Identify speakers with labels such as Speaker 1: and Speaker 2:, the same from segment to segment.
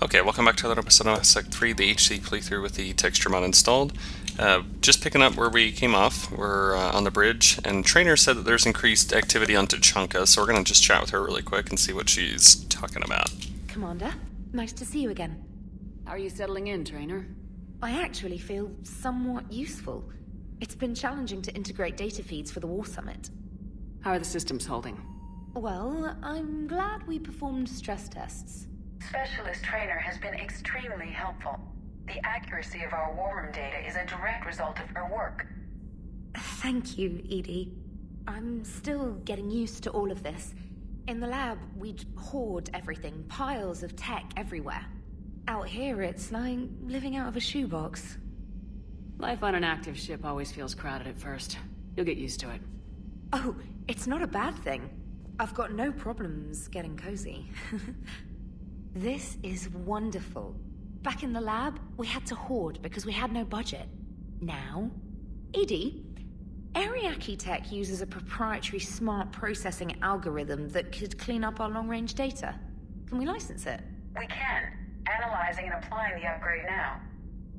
Speaker 1: Okay, welcome back to another episode of Sec 3, the HC playthrough with the texture mod installed. Just picking up where we came off, we're on the bridge, and Trainer said that there's increased activity on Tachanka, so we're going to just chat with her really quick and see what she's talking about.
Speaker 2: Commander, nice to see you again.
Speaker 3: How are you settling in, Trainer?
Speaker 2: I actually feel somewhat useful. It's been challenging to integrate data feeds for the War Summit.
Speaker 3: How are the systems holding?
Speaker 2: Well, I'm glad we performed stress tests.
Speaker 4: Specialist Trainer has been extremely helpful. The accuracy of our war room data is a direct result of her work.
Speaker 2: Thank you, Edie. I'm still getting used to all of this. In the lab, we'd hoard everything, piles of tech everywhere. Out here, it's like living out of a shoebox.
Speaker 3: Life on an active ship always feels crowded at first. You'll get used to it.
Speaker 2: Oh, it's not a bad thing. I've got no problems getting cozy. This is wonderful. Back in the lab, we had to hoard because we had no budget. Now, Edie, Ariake Tech uses a proprietary smart processing algorithm that could clean up our long-range data. Can we license it?
Speaker 4: We can. Analyzing and applying the upgrade now.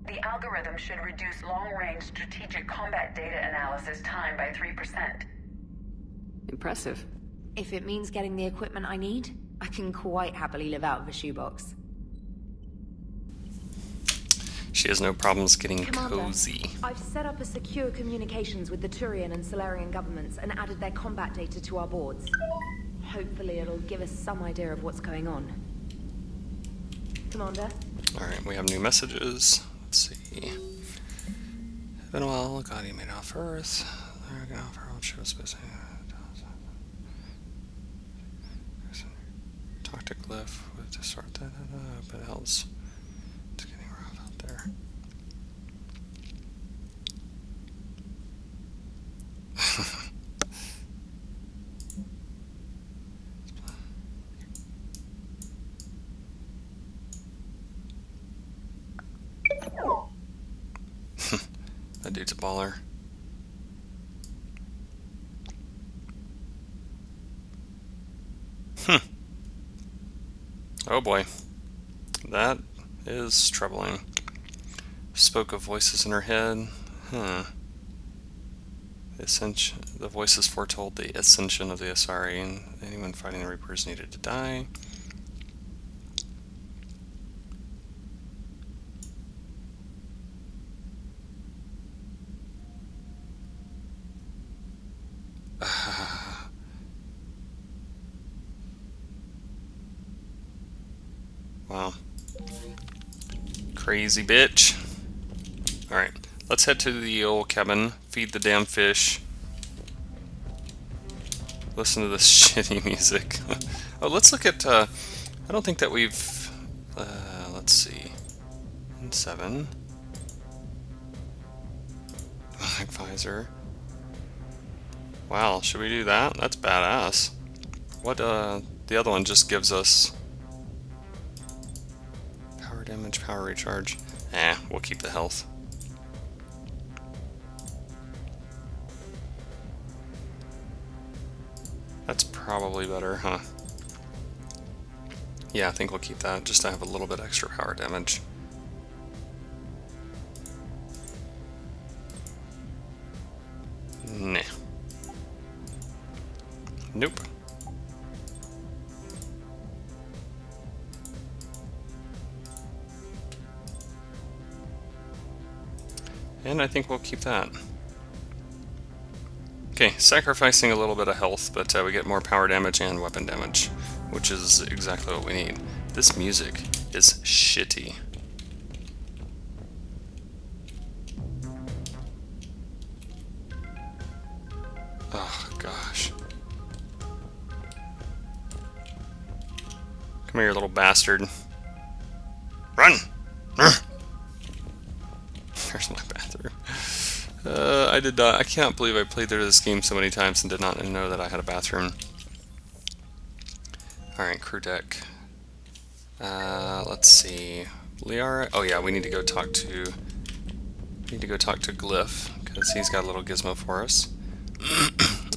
Speaker 4: The algorithm should reduce long-range strategic combat data analysis time by 3%.
Speaker 3: Impressive.
Speaker 2: If it means getting the equipment I need, I can quite happily live out of a shoebox.
Speaker 1: She has no problems getting
Speaker 2: Commander,
Speaker 1: cozy.
Speaker 2: I've set up a secure communications with the Turian and Solarian governments and added their combat data to our boards. Hopefully it'll give us some idea of what's going on. Commander?
Speaker 1: Alright, we have new messages. Let's see. Been a while, God, he made off Earth. They're gonna offer all shows busy. Talk to Glyph to sort that out, but else it's getting rough out there. That dude's a baller. Oh boy. That is troubling. Spoke of voices in her head. The voices foretold the ascension of the Asari, and anyone fighting the Reapers needed to die. Wow. Crazy bitch. Alright, let's head to the old cabin, feed the damn fish, listen to this shitty music. Oh, let's look at, I don't think that we've, let's see, 7. Black visor. Wow, should we do that? That's badass. What, the other one just gives us power damage, power recharge. We'll keep the health. That's probably better, huh? Yeah, I think we'll keep that, just to have a little bit extra power damage. Nah. Nope. And I think we'll keep that. Okay, sacrificing a little bit of health, but we get more power damage and weapon damage, which is exactly what we need. This music is shitty. Oh, gosh. Come here, you little bastard. Run! There's my bathroom. I can't believe I played through this game so many times and did not know that I had a bathroom. Alright, crew deck. Let's see. Liara? Oh yeah, we need to go talk to Glyph, because he's got a little gizmo for us.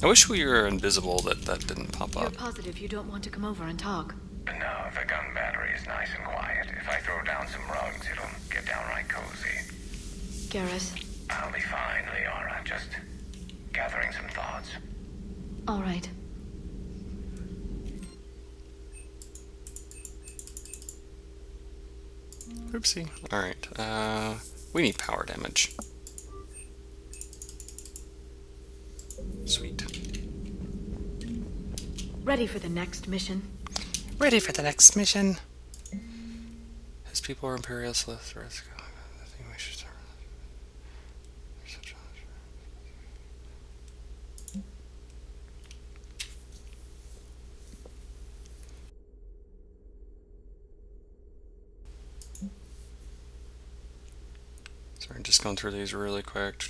Speaker 1: I wish we were invisible, that didn't pop
Speaker 2: You're
Speaker 1: up.
Speaker 2: positive you don't want to come over and talk?
Speaker 5: No, the gun battery is nice and quiet. If I Garrus?
Speaker 6: I'll be fine, Leora. I'm just gathering some thoughts.
Speaker 5: All right.
Speaker 1: Oopsie. Alright, we need power damage. Sweet.
Speaker 5: Ready for the next mission?
Speaker 1: Ready for the next mission. His people are Imperial Slith. I think we should start. Sorry, just going through these really quick.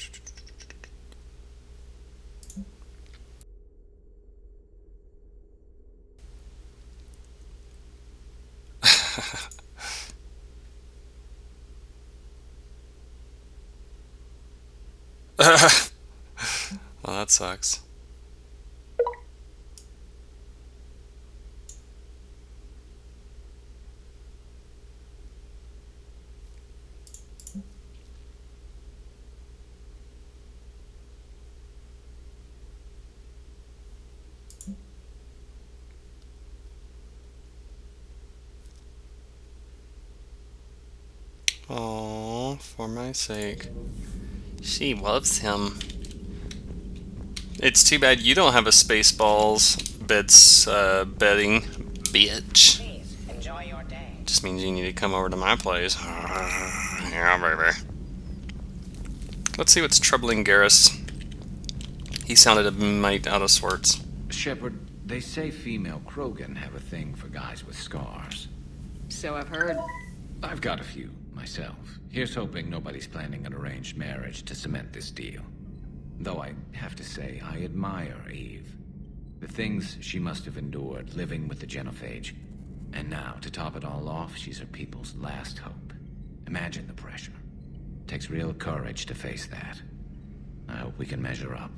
Speaker 1: Well, that sucks. Oh, for my sake. She loves him. It's too bad you don't have a Spaceballs bedding, bitch.
Speaker 7: Please, enjoy your day.
Speaker 1: Just means you need to come over to my place. Yeah, baby. Let's see what's troubling Garrus. He sounded a mite out of sorts.
Speaker 6: Shepard, they say female Krogan have a thing for guys with scars.
Speaker 3: So I've heard.
Speaker 6: I've got a few, myself. Here's hoping nobody's planning an arranged marriage to cement this deal. Though I have to say, I admire Eve. The things she must have endured living with the Genophage. And now, to top it all off, she's her people's last hope. Imagine the pressure. Takes real courage to face that. I hope we can measure up.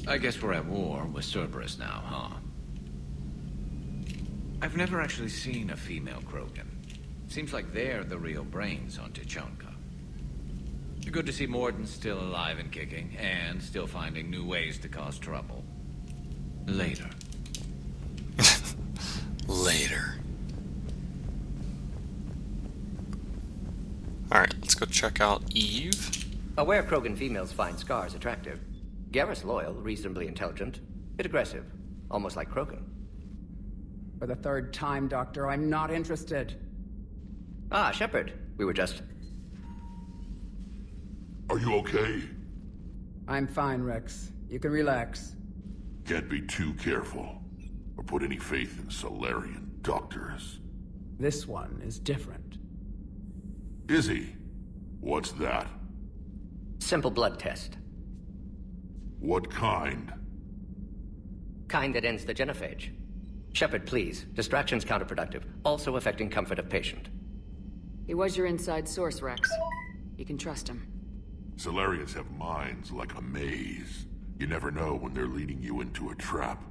Speaker 6: I guess we're at war with Cerberus now, huh? I've never actually seen a female Krogan. Seems like they're the real brains on Tuchanka. Good to see Mordin still alive and kicking, and still finding new ways to cause trouble. Later.
Speaker 1: Later. Alright, let's go check out Eve.
Speaker 8: Aware Krogan females find scars attractive. Garrus loyal, reasonably intelligent, bit aggressive, almost like Krogan.
Speaker 9: For the third time, Doctor, I'm not interested.
Speaker 8: Ah, Shepard. We were just...
Speaker 10: Are you okay?
Speaker 9: I'm fine, Rex. You can relax.
Speaker 10: Can't be too careful, or put any faith in Solarian doctors.
Speaker 9: This one is different.
Speaker 10: Is he? What's that?
Speaker 8: Simple blood test.
Speaker 10: What kind?
Speaker 8: Kind that ends the genophage. Shepard, please. Distraction's counterproductive, also affecting comfort of patient.
Speaker 3: He was your inside source, Rex. You can trust him.
Speaker 10: Solarians have minds like a maze. You never know when they're leading you into a trap.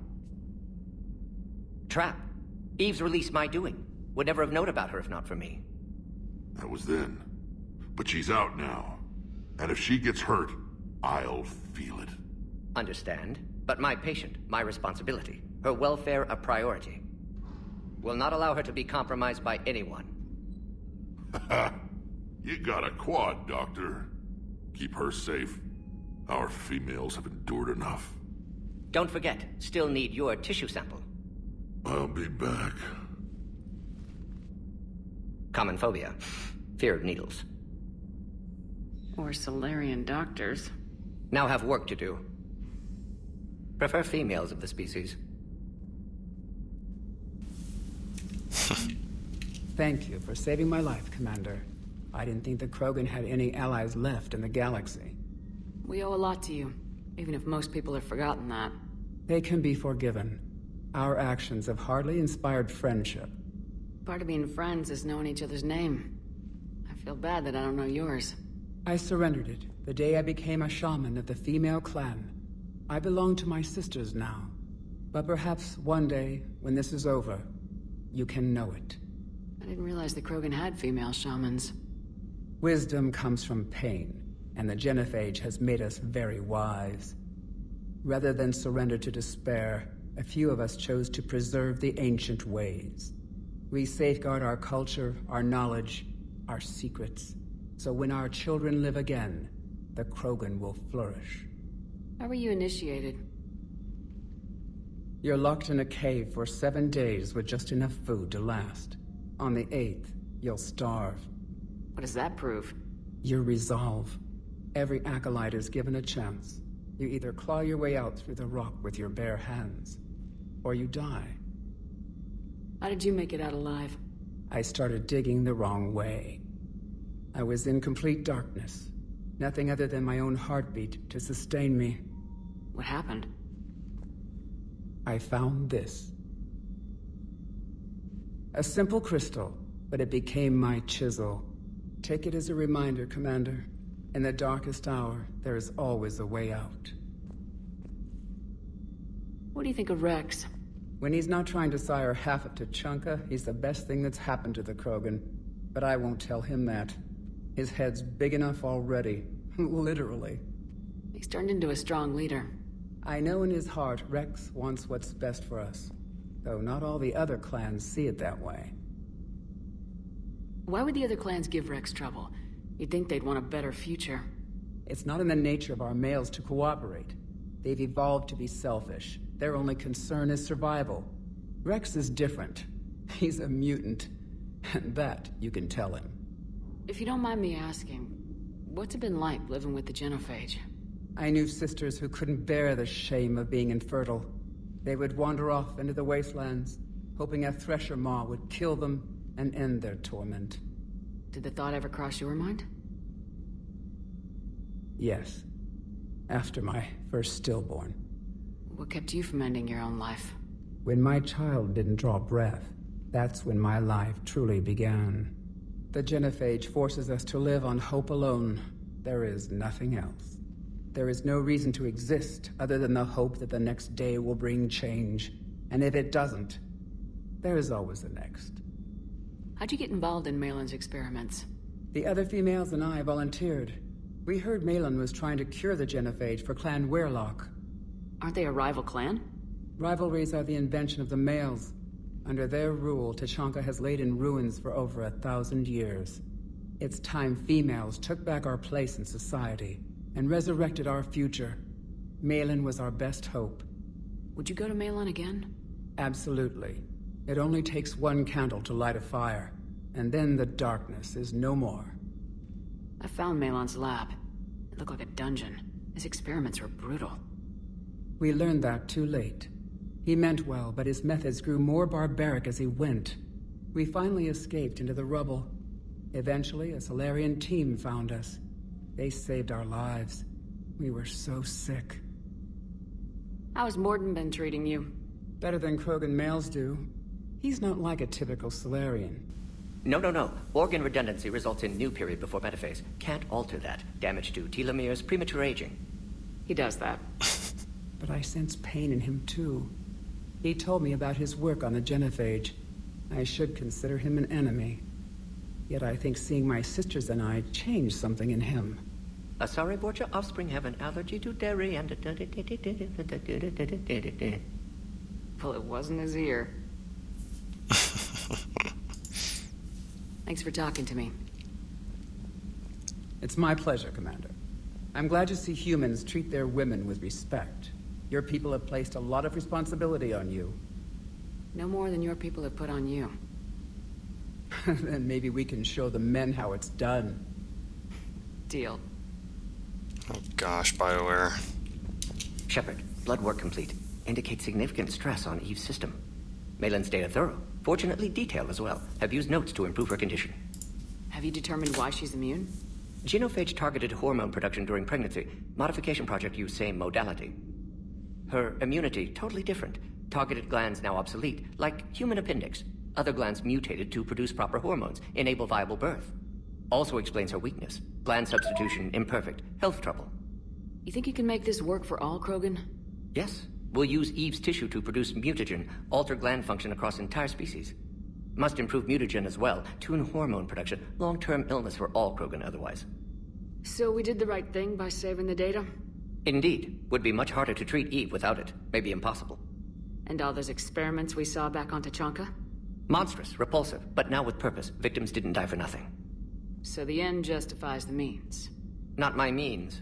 Speaker 8: Trap? Eve's release my doing. Would never have known about her if not for me.
Speaker 10: That was then. But she's out now. And if she gets hurt, I'll feel it.
Speaker 8: Understand. But my patient, my responsibility. Her welfare a priority. Will not allow her to be compromised by anyone.
Speaker 10: You got a quad, Doctor. Keep her safe. Our females have endured enough.
Speaker 8: Don't forget, still need your tissue sample.
Speaker 10: I'll be back.
Speaker 8: Common phobia. Fear of needles.
Speaker 3: Or Solarian doctors.
Speaker 8: Now have work to do. Prefer females of the species.
Speaker 9: Thank you for saving my life, Commander. I didn't think the Krogan had any allies left in the galaxy.
Speaker 3: We owe a lot to you, even if most people have forgotten that.
Speaker 9: They can be forgiven. Our actions have hardly inspired friendship.
Speaker 3: Part of being friends is knowing each other's name. I feel bad that I don't know yours.
Speaker 9: I surrendered it the day I became a shaman of the female clan. I belong to my sisters now. But perhaps one day, when this is over, you can know it.
Speaker 3: I didn't realize the Krogan had female shamans.
Speaker 9: Wisdom comes from pain, and the genophage has made us very wise. Rather than surrender to despair, a few of us chose to preserve the ancient ways. We safeguard our culture, our knowledge, our secrets. So when our children live again, the Krogan will flourish.
Speaker 3: How were you initiated?
Speaker 9: You're locked in a cave for 7 days with just enough food to last. On the 8th, you'll starve.
Speaker 3: What does that prove?
Speaker 9: Your resolve. Every acolyte is given a chance. You either claw your way out through the rock with your bare hands, or you die.
Speaker 3: How did you make it out alive?
Speaker 9: I started digging the wrong way. I was in complete darkness. Nothing other than my own heartbeat to sustain me.
Speaker 3: What happened?
Speaker 9: I found this. A simple crystal, but it became my chisel. Take it as a reminder, Commander. In the darkest hour, there is always a way out.
Speaker 3: What do you think of Rex?
Speaker 9: When he's not trying to sire half of Tuchanka, he's the best thing that's happened to the Krogan. But I won't tell him that. His head's big enough already. Literally.
Speaker 3: He's turned into a strong leader.
Speaker 9: I know in his heart Rex wants what's best for us. Though not all the other clans see it that way.
Speaker 3: Why would the other clans give Rex trouble? You'd think they'd want a better future.
Speaker 9: It's not in the nature of our males to cooperate. They've evolved to be selfish. Their only concern is survival. Rex is different. He's a mutant. And that you can tell him.
Speaker 3: If you don't mind me asking, what's it been like living with the genophage?
Speaker 9: I knew sisters who couldn't bear the shame of being infertile. They would wander off into the wastelands, hoping a thresher maw would kill them and end their torment.
Speaker 3: Did the thought ever cross your mind?
Speaker 9: Yes. After my first stillborn.
Speaker 3: What kept you from ending your own life?
Speaker 9: When my child didn't draw breath, that's when my life truly began. The genophage forces us to live on hope alone. There is nothing else. There is no reason to exist other than the hope that the next day will bring change. And if it doesn't, there is always the next.
Speaker 3: How'd you get involved in Malin's experiments?
Speaker 9: The other females and I volunteered. We heard Malin was trying to cure the genophage for Clan Weirlock.
Speaker 3: Aren't they a rival clan?
Speaker 9: Rivalries are the invention of the males. Under their rule, Tuchanka has laid in ruins for over 1,000 years. It's time females took back our place in society and resurrected our future. Malin was our best hope.
Speaker 3: Would you go to Malin again?
Speaker 9: Absolutely. It only takes one candle to light a fire, and then the darkness is no more.
Speaker 3: I found Malin's lab. It looked like a dungeon. His experiments were brutal.
Speaker 9: We learned that too late. He meant well, but his methods grew more barbaric as he went. We finally escaped into the rubble. Eventually, a Solarian team found us. They saved our lives. We were so sick.
Speaker 3: How's Mordin been treating you?
Speaker 9: Better than Krogan males do. He's not like a typical Solarian.
Speaker 8: No. Organ redundancy results in new period before metaphase. Can't alter that. Damage to telomeres, premature aging.
Speaker 3: He does that.
Speaker 9: But I sense pain in him too. He told me about his work on the genophage. I should consider him an enemy. Yet I think seeing my sisters and I changed something in him.
Speaker 8: Asari Borgia offspring have an allergy to dairy and...
Speaker 3: Well, it wasn't his ear. Thanks for talking to me.
Speaker 9: It's my pleasure, Commander. I'm glad to see humans treat their women with respect. Your people have placed a lot of responsibility on you.
Speaker 3: No more than your people have put on you.
Speaker 9: Then maybe we can show the men how it's done.
Speaker 3: Deal.
Speaker 1: Oh gosh, BioWare.
Speaker 8: Shepard, blood work complete. Indicates significant stress on Eve's system. Malin's data thorough. Fortunately detailed as well. Have used notes to improve her condition.
Speaker 3: Have you determined why she's immune?
Speaker 8: Genophage targeted hormone production during pregnancy. Modification project used same modality. Her immunity totally different. Targeted glands now obsolete, like human appendix. Other glands mutated to produce proper hormones, enable viable birth. Also explains her weakness. Gland substitution imperfect. Health trouble.
Speaker 3: You think you can make this work for all Krogan?
Speaker 8: Yes. We'll use Eve's tissue to produce mutagen, alter gland function across entire species. Must improve mutagen as well, tune hormone production, long-term illness for all Krogan otherwise.
Speaker 3: So we did the right thing by saving the data?
Speaker 8: Indeed. Would be much harder to treat Eve without it. Maybe impossible.
Speaker 3: And all those experiments we saw back on Tachanka?
Speaker 8: Monstrous, repulsive, but now with purpose. Victims didn't die for nothing.
Speaker 3: So the end justifies the means.
Speaker 8: Not my means.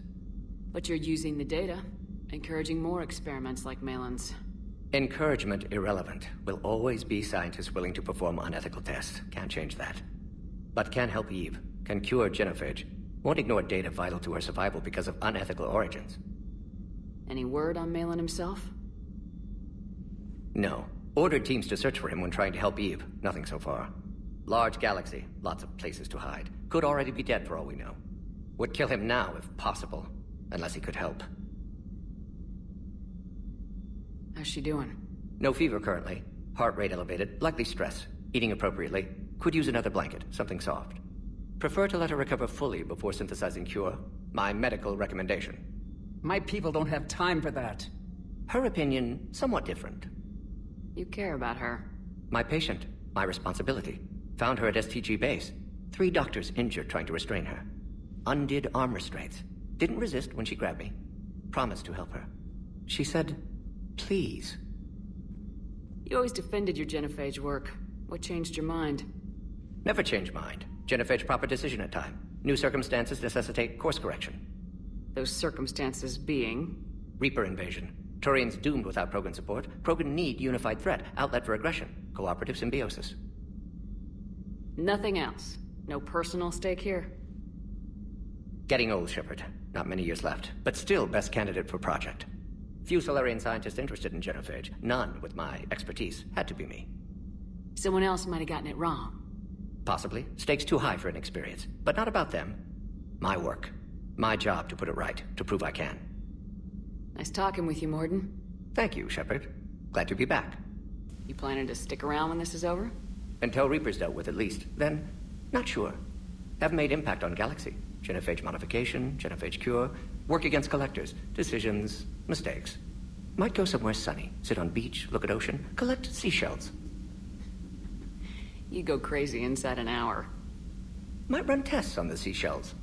Speaker 3: But you're using the data, encouraging more experiments like Malin's.
Speaker 8: Encouragement irrelevant. Will always be scientists willing to perform unethical tests. Can't change that. But can help Eve. Can cure genophage. Won't ignore data vital to her survival because of unethical origins.
Speaker 3: Any word on Malin himself?
Speaker 8: No. Ordered teams to search for him when trying to help Eve. Nothing so far. Large galaxy. Lots of places to hide. Could already be dead for all we know. Would kill him now if possible. Unless he could help.
Speaker 3: How's she doing?
Speaker 8: No fever currently. Heart rate elevated. Likely stress. Eating appropriately. Could use another blanket. Something soft. Prefer to let her recover fully before synthesizing cure. My medical recommendation.
Speaker 9: My people don't have time for that.
Speaker 8: Her opinion, somewhat different.
Speaker 3: You care about her.
Speaker 8: My patient. My responsibility. Found her at STG base. 3 doctors injured trying to restrain her. Undid arm restraints. Didn't resist when she grabbed me. Promised to help her. She said, please.
Speaker 3: You always defended your genophage work. What changed your mind?
Speaker 8: Never change mind. Genophage proper decision at time. New circumstances necessitate course correction.
Speaker 3: Those circumstances being?
Speaker 8: Reaper invasion. Turians doomed without Krogan support. Krogan need unified threat. Outlet for aggression. Cooperative symbiosis.
Speaker 3: Nothing else. No personal stake here.
Speaker 8: Getting old, Shepard. Not many years left. But still best candidate for project. Few Solarian scientists interested in genophage. None with my expertise. Had to be me.
Speaker 3: Someone else might have gotten it wrong.
Speaker 8: Possibly. Stakes too high for inexperience. But not about them. My work. My job to put it right. To prove I can.
Speaker 3: Nice talking with you, Mordin.
Speaker 8: Thank you, Shepard. Glad to be back.
Speaker 3: You planning to stick around when this is over?
Speaker 8: Until Reaper's dealt with, at least. Then, not sure. Have made impact on Galaxy. Genophage modification, genophage cure, work against collectors, decisions, mistakes. Might go somewhere sunny, sit on beach, look at ocean, collect seashells.
Speaker 3: You go crazy inside an hour.
Speaker 8: Might run tests on the seashells.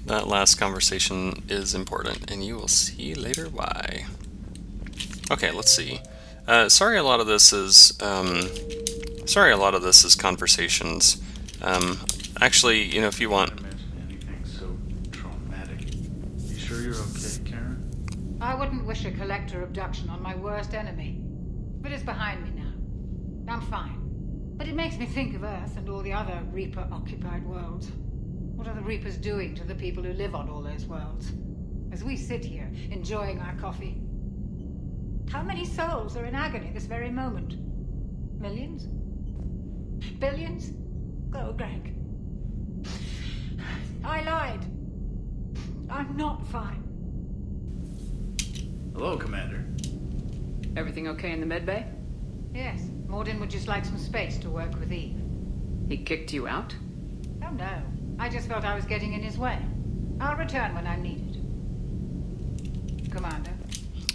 Speaker 1: That last conversation is important, and you will see later why. Okay, let's see. Sorry, a lot of this is conversations. Actually, you know, if you want.
Speaker 7: Anything so traumatic. You sure you're okay, Karen?
Speaker 11: I wouldn't wish a collector abduction on my worst enemy. But it's behind me now. I'm fine. But it makes me think of Earth and all the other Reaper-occupied worlds. What are the Reapers doing to the people who live on all those worlds? As we sit here, enjoying our coffee. How many souls are in agony this very moment? Millions? Billions? Oh, Greg. I lied. I'm not fine.
Speaker 7: Hello, Commander.
Speaker 3: Everything okay in the medbay?
Speaker 11: Yes, Mordin would just like some space to work with Eve.
Speaker 3: He kicked you out?
Speaker 11: Oh no, I just felt I was getting in his way. I'll return when I'm needed. Commander.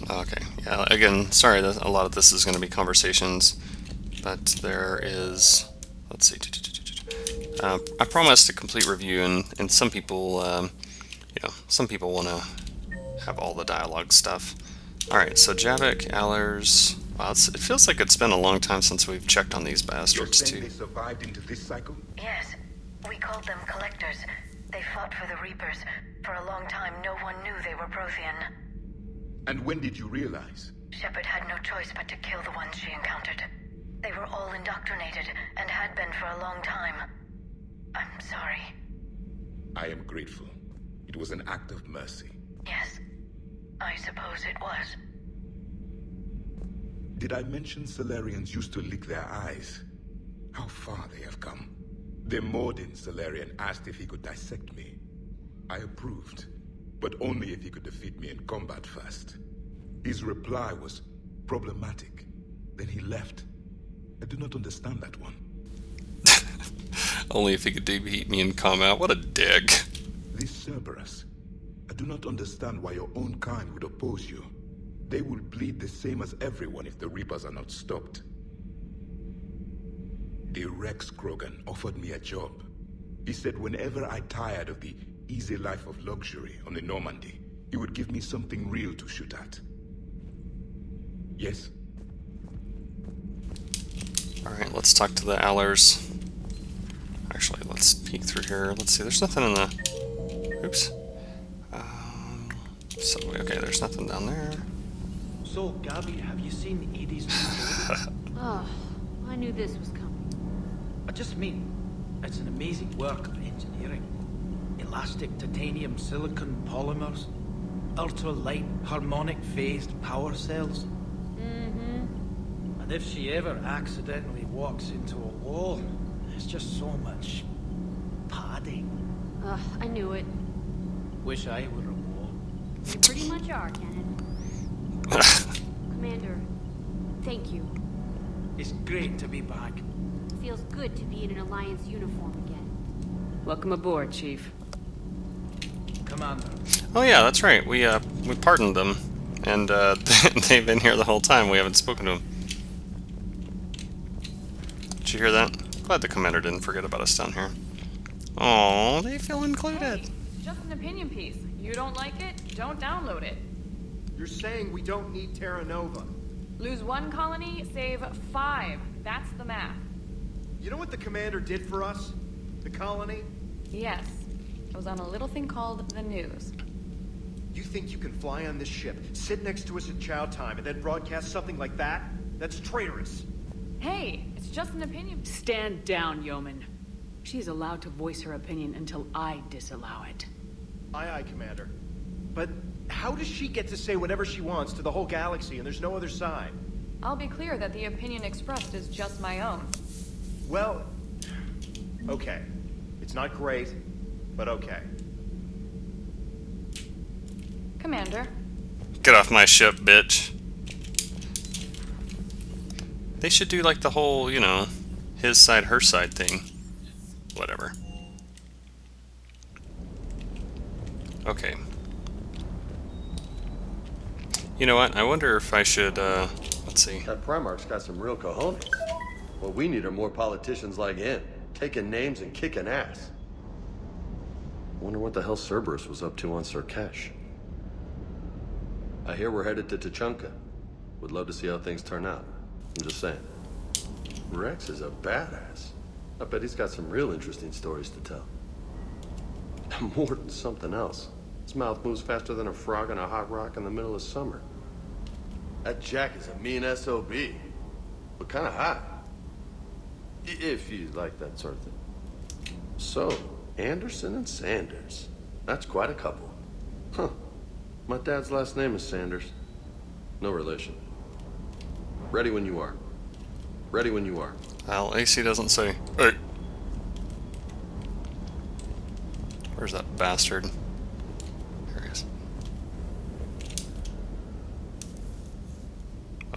Speaker 1: Okay, yeah, again, sorry that a lot of this is going to be conversations, but there is, let's see, I promised a complete review, and some people, some people want to have all the dialogue stuff. Alright, so Javik, Allers, wow, it feels like it's been a long time since we've checked on these bastards, too.
Speaker 12: They survived into this cycle?
Speaker 4: Yes. We called them Collectors. They fought for the Reapers. For a long time, no one knew they were Prothean.
Speaker 12: And when did you realize?
Speaker 4: Shepard had no choice but to kill the ones she encountered. They were all indoctrinated, and had been for a long time. I'm sorry.
Speaker 12: I am grateful. It was an act of mercy.
Speaker 4: Yes, I suppose it was.
Speaker 12: Did I mention Solarians used to lick their eyes? How far they have come. The Mordin Solarian asked if he could dissect me. I approved, but only if he could defeat me in combat first. His reply was problematic. Then he left. I do not understand that one.
Speaker 1: Only if he could defeat me in combat. What a dick.
Speaker 12: This Cerberus. I do not understand why your own kind would oppose you. They will bleed the same as everyone if the Reapers are not stopped. a Rex Krogan offered me a job. He said whenever I tired of the easy life of luxury on the Normandy, he would give me something real to shoot at. Yes?
Speaker 1: Alright, let's talk to the Allers. Actually, let's peek through here. Let's see, there's nothing in the... Oops. Subway, okay, there's nothing down there.
Speaker 13: So, Gabby, have you seen Edie's new building?
Speaker 3: Oh, I knew this was coming.
Speaker 13: I just mean, it's an amazing work of engineering. Elastic titanium silicon polymers, ultra-light harmonic phased power cells.
Speaker 3: Mm-hmm.
Speaker 13: And if she ever accidentally walks into a wall, there's just so much padding.
Speaker 3: I knew it.
Speaker 13: Wish I were a wall.
Speaker 3: You pretty much are, Kenneth. Commander, thank you.
Speaker 13: It's great to be back.
Speaker 3: Feels good to be in an Alliance uniform again. Welcome aboard, Chief.
Speaker 13: Commander.
Speaker 1: Oh yeah, that's right. We pardoned them, and they've been here the whole time. We haven't spoken to them. Did you hear that? Glad the commander didn't forget about us down here. Oh, they feel included.
Speaker 14: Hey, just an opinion piece. You don't like it? Don't download it.
Speaker 15: You're saying we don't need Terra Nova.
Speaker 14: Lose 1 colony, save 5. That's the math.
Speaker 15: You know what the commander did for us? The colony?
Speaker 14: Yes. I was on a little thing called the news.
Speaker 15: You think you can fly on this ship, sit next to us at chow time, and then broadcast something like that? That's traitorous.
Speaker 14: Hey, it's just an opinion.
Speaker 3: Stand down, yeoman. She's allowed to voice her opinion until I disallow it.
Speaker 15: Aye, aye, Commander. But how does she get to say whatever she wants to the whole galaxy and there's no other side?
Speaker 14: I'll be clear that the opinion expressed is just my own.
Speaker 15: Well, okay. It's not great, but okay.
Speaker 14: Commander.
Speaker 1: Get off my ship, bitch. They should do like the whole, you know, his side, her side thing. Whatever. Okay. You know what? I wonder if I should, let's see.
Speaker 16: That Primarch's got some real cojones. What we need are more politicians like him, taking names and kicking ass. Wonder what the hell Cerberus was up to on Surkesh. I hear we're headed to Tuchanka. Would love to see how things turn out. I'm just saying. Rex is a badass. I bet he's got some real interesting stories to tell. Mordin's something else. His mouth moves faster than a frog on a hot rock in the middle of summer. That Jack is a mean SOB, but kind of hot. If you like that sort of thing. So, Anderson and Sanders. That's quite a couple. Huh. My dad's last name is Sanders. No relation. Ready when you are. Ready when you are.
Speaker 1: Well, AC doesn't say. Hey. Where's that bastard? There he is.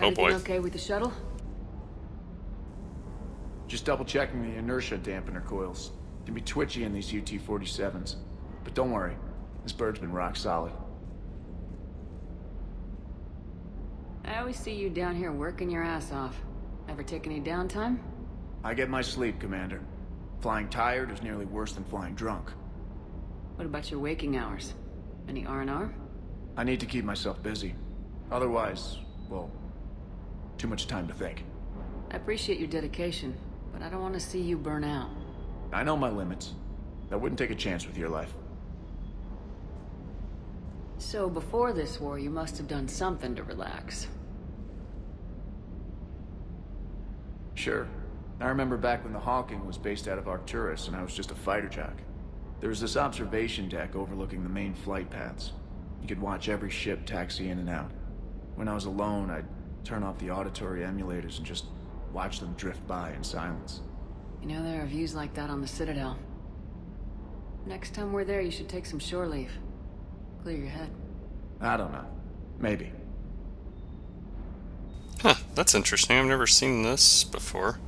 Speaker 1: Oh boy.
Speaker 3: Everything okay with the shuttle?
Speaker 17: Just double checking the inertia dampener coils. Can be twitchy in these UT-47s. But don't worry, this bird's been rock solid.
Speaker 3: I always see you down here working your ass off. Ever take any downtime?
Speaker 17: I get my sleep, Commander. Flying tired is nearly worse than flying drunk.
Speaker 3: What about your waking hours? Any R&R?
Speaker 17: I need to keep myself busy. Otherwise, well, too much time to think.
Speaker 3: I appreciate your dedication, but I don't want to see you burn out.
Speaker 17: I know my limits. I wouldn't take a chance with your life.
Speaker 3: So before this war, you must have done something to relax.
Speaker 17: Sure. I remember back when the Hawking was based out of Arcturus and I was just a fighter jock. There was this observation deck overlooking the main flight paths. You could watch every ship taxi in and out. When I was alone, I'd turn off the auditory emulators and just watch them drift by in silence.
Speaker 3: You know, there are views like that on the Citadel. Next time we're there, you should take some shore leave. Clear your head.
Speaker 17: I don't know. Maybe.
Speaker 1: Huh, that's interesting. I've never seen this before.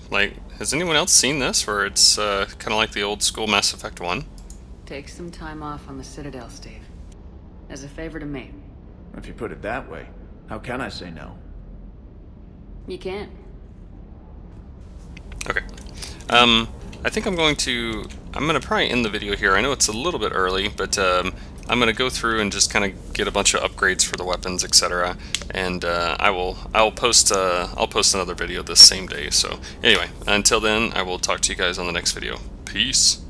Speaker 1: Like, has anyone else seen this, where it's kind of like the old school Mass Effect 1?
Speaker 3: Take some time off on the Citadel, Steve. As a favor to me.
Speaker 17: If you put it that way, how can I say no?
Speaker 3: You can't.
Speaker 1: Okay. I think I'm going to probably end the video here. I know it's a little bit early, but I'm going to go through and just kind of get a bunch of upgrades for the weapons, etc. And I'll post another video this same day. So anyway, until then, I will talk to you guys on the next video. Peace.